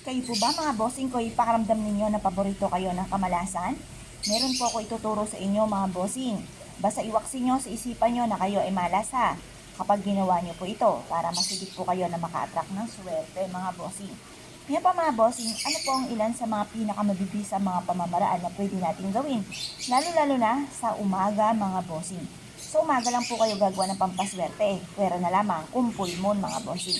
Kayo po ba mga bossing ko, ipakaramdam ninyo na paborito kayo ng kamalasan? Meron po ako ituturo sa inyo mga bossing. Basta iwaksin nyo sa isipan nyo na kayo ay malas ha. Kapag ginawa nyo po ito, para masigit po kayo na maka-attract ng swerte mga bossing. Ngayon pa mga bossing, ano po ang ilan sa mga pinakamabibisa mga pamamaraan na pwede natin gawin? Lalo-lalo na sa umaga mga bossing. Sa umaga lang po kayo gagawa ng pampaswerte. Pwera na lamang kung full moon mga bossing.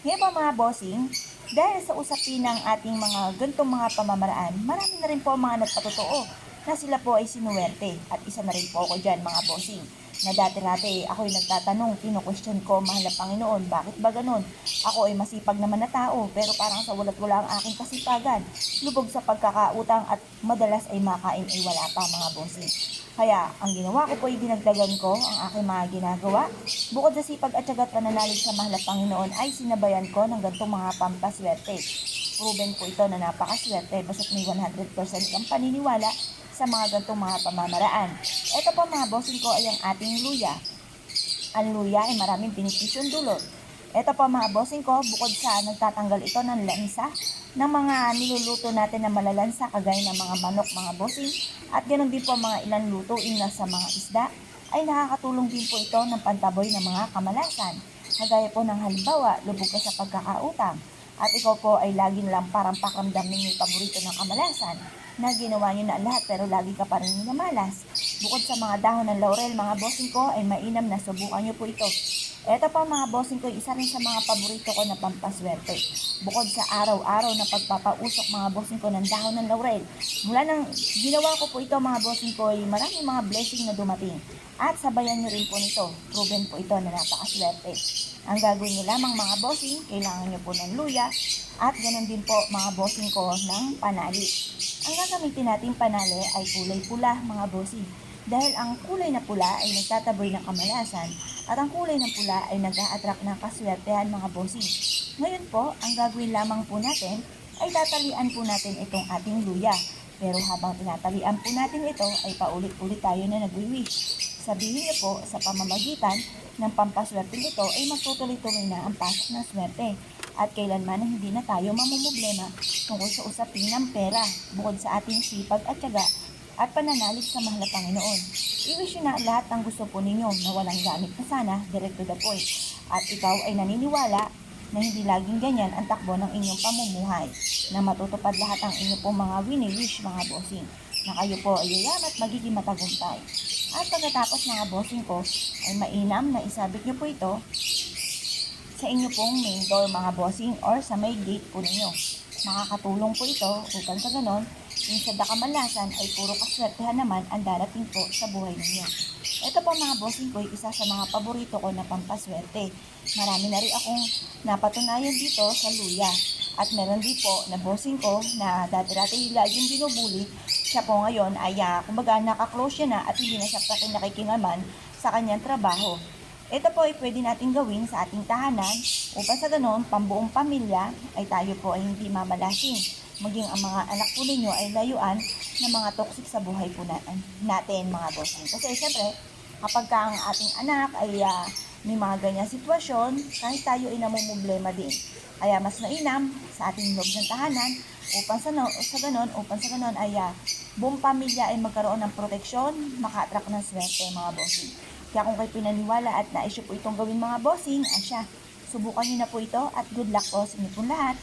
Ngayon pa mga bossing, dahil sa usapin ng ating mga gantong mga pamamaraan, marami na rin po ang mga nagpatotoo na sila po ay sinuwerte. At isa na rin po ako dyan mga bossing. Na dati-rati ako'y nagtatanong, kino-question ko, mahal na Panginoon, bakit ba ganun? Ako ay masipag naman na tao, pero parang sa walat-wala ang aking kasipagan. Lubog sa pagkakautang at madalas ay makain ay wala pa mga bossing. Kaya, ang ginawa ko po ay dinagdagan ko ang aking mga ginagawa. Bukod sa sipag at syagat pananalig sa mahal na Panginoon ay sinabayan ko ng gantong mga pampaswerte. Proven po ito na napakaswerte basta't may 100% kang paniniwala sa mga gantong mga pamamaraan. Ito po mga bossing ko ay ang ating luya. Ang luya ay maraming benepisyong dulot. Ito po mga bossing ko, bukod sa nagtatanggal ito ng lansa, ng mga niluluto natin na malalansa kagaya ng mga manok mga bossing, at ganoon din po mga ilang lutuin na sa mga isda, ay nakakatulong din po ito ng pantaboy ng mga kamalasan. Kagaya po ng halimbawa, lubog ka sa pagkakautang, at ikaw po ay lagi lang parang pakiramdam ninyo yung paborito ng kamalasan, na ginawa nyo na lahat pero lagi ka pa rin minamalas. Bukod sa mga dahon ng laurel mga bossing ko, ay mainam na subukan nyo po ito. Ito pa mga bossing ko, isa rin sa mga paborito ko na pampaswerte. Bukod sa araw-araw na pagpapausok mga bossing ko ng dahon ng laurel, mula nang ginawa ko po ito mga bossing ko, ay maraming mga blessing na dumating. At sabayan nyo rin po nito, proven po ito na napakaswerte. Ang gagawin nyo lamang mga bossing, kailangan nyo po ng luya, at ganoon din po mga bossing ko ng panali. Ang gagamitin natin panali ay kulay pula mga bossing. Dahil ang kulay na pula ay nagtataboy ng kamalasan at ang kulay ng pula ay nag-a-attract ng kaswertehan mga bossing. Ngayon po, ang gagawin lamang po natin ay tatalian po natin itong ating luya. Pero habang tinatalian po natin ito ay paulit-ulit tayo na nagwi-wish. Sabihin niyo po sa pamamagitan ng pampaswerte nito ay magtutuloy-tuloy na ang pasok ng swerte. At kailanman na hindi na tayo mamumblema tungkol sa usapin ng pera bukod sa ating sipag at tiyaga at pananalig sa mahal na Panginoon. I-wish na lahat ng gusto po ninyo na walang gamit na sana, direct to the point. At ikaw ay naniniwala na hindi laging ganyan ang takbo ng inyong pamumuhay, na matutupad lahat ang inyong pong mga wini-wish mga bossing, na kayo po ay yayaman at magiging matagumpay. At pagkatapos mga bossing ko, ay mainam na isabit nyo po ito sa inyo pong main door mga bossing or sa may gate po ninyo. Makakatulong po ito upang sa ganon, yung sa kamalasan ay puro kaswertehan naman ang darating po sa buhay ninyo. Ito po mga bossing ko, isa sa mga paborito ko na pampaswerte. Marami na rin akong napatunayan dito sa luya. At meron din po na bossing ko na dati-dati laging binubuli. Siya po ngayon ay kumbaga nakaklose siya na at hindi na siya nakikingaman sa kanyang trabaho. Ito po ay pwede natin gawin sa ating tahanan upang sa ganon, pambuong pamilya ay tayo po ay hindi mamalasin. Maging ang mga anak po ninyo ay layuan ng mga toxic sa buhay po natin mga bossing. Kasi siyempre, kapag ang ating anak ay may mga ganyang sitwasyon, kahit tayo ay namumblema din. Kaya mas mainam sa ating loob ng tahanan upang sa ganon ay buong pamilya ay magkaroon ng proteksyon, maka-attract ng swerte mga bossing. Kaya kung kayo pinaniwala at naisyo po itong gawin mga bossing, asya, subukan nyo na po ito at good luck po sa inyo pong lahat.